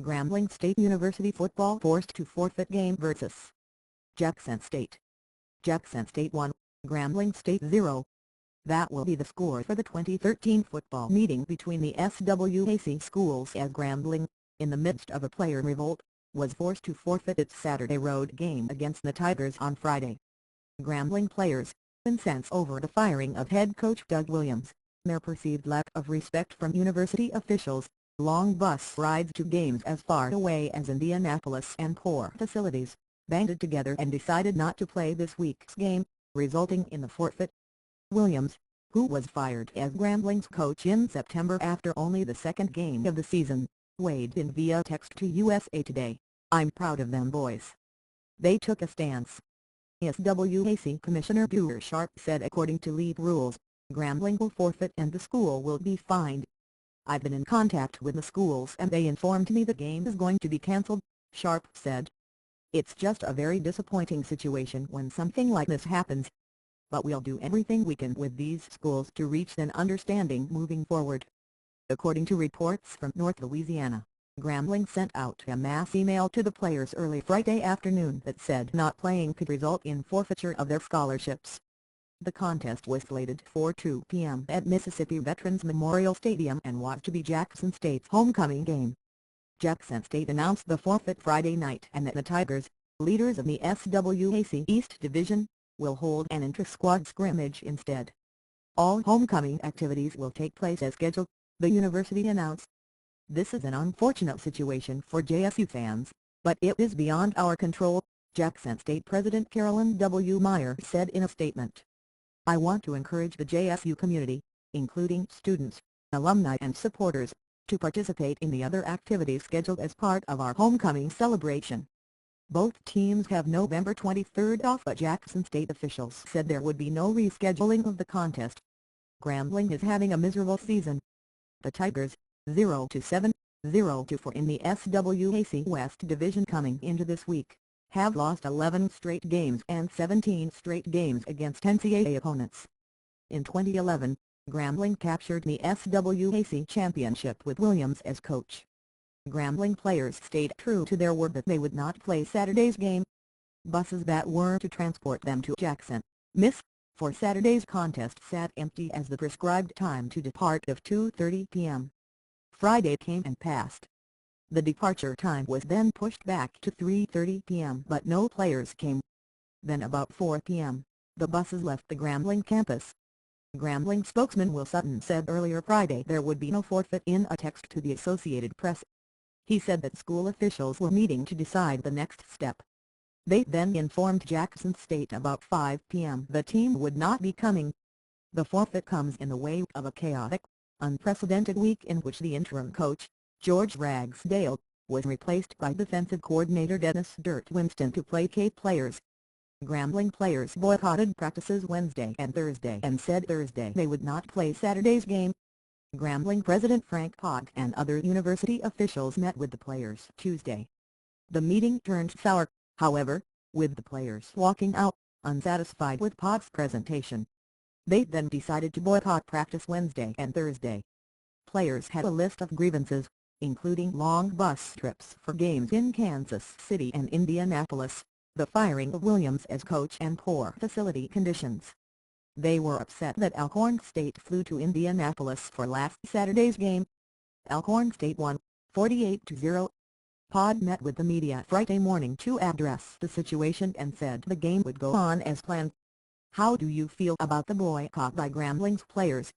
Grambling State University football forced to forfeit game vs. Jackson State. Jackson State 1, Grambling State 0. That will be the score for the 2013 football meeting between the SWAC schools as Grambling, in the midst of a player revolt, was forced to forfeit its Saturday road game against the Tigers on Friday. Grambling players, incensed over the firing of head coach Doug Williams, their perceived lack of respect from university officials, long bus rides to games as far away as Indianapolis and poor facilities, banded together and decided not to play this week's game, resulting in the forfeit. Williams, who was fired as Grambling's coach in September after only the second game of the season, weighed in via text to USA Today, "I'm proud of them boys. They took a stance." SWAC Commissioner Brewer Sharp said according to league rules, Grambling will forfeit and the school will be fined. "I've been in contact with the schools and they informed me the game is going to be cancelled," Sharp said. "It's just a very disappointing situation when something like this happens. But we'll do everything we can with these schools to reach an understanding moving forward." According to reports from North Louisiana, Grambling sent out a mass email to the players early Friday afternoon that said not playing could result in forfeiture of their scholarships. The contest was slated for 2 p.m. at Mississippi Veterans Memorial Stadium and was to be Jackson State's homecoming game. Jackson State announced the forfeit Friday night and that the Tigers, leaders of the SWAC East Division, will hold an intra-squad scrimmage instead. "All homecoming activities will take place as scheduled," the university announced. "This is an unfortunate situation for JSU fans, but it is beyond our control," Jackson State President Carolyn W. Meyer said in a statement. "I want to encourage the JSU community, including students, alumni and supporters, to participate in the other activities scheduled as part of our homecoming celebration." Both teams have November 23 off, but Jackson State officials said there would be no rescheduling of the contest. Grambling is having a miserable season. The Tigers, 0-7, 0-4 in the SWAC West Division coming into this week, have lost 11 straight games and 17 straight games against NCAA opponents. In 2011, Grambling captured the SWAC championship with Williams as coach. Grambling players stayed true to their word that they would not play Saturday's game. Buses that were to transport them to Jackson, Miss, for Saturday's contest sat empty as the prescribed time to depart of 2:30 p.m. Friday came and passed. The departure time was then pushed back to 3:30 p.m. but no players came. Then about 4 p.m., the buses left the Grambling campus. Grambling spokesman Will Sutton said earlier Friday there would be no forfeit in a text to the Associated Press. He said that school officials were meeting to decide the next step. They then informed Jackson State about 5 p.m. the team would not be coming. The forfeit comes in the wake of a chaotic, unprecedented week in which the interim coach, George Ragsdale, was replaced by defensive coordinator Dennis "Dirt" Winston to placate players. Grambling players boycotted practices Wednesday and Thursday and said Thursday they would not play Saturday's game. Grambling President Frank Hogg and other university officials met with the players Tuesday. The meeting turned sour, however, with the players walking out, unsatisfied with Hogg's presentation. They then decided to boycott practice Wednesday and Thursday. Players had a list of grievances, including long bus trips for games in Kansas City and Indianapolis, the firing of Williams as coach and poor facility conditions. They were upset that Alcorn State flew to Indianapolis for last Saturday's game. Alcorn State won, 48-0. Pod met with the media Friday morning to address the situation and said the game would go on as planned. "How do you feel about the boycott by Grambling's players?"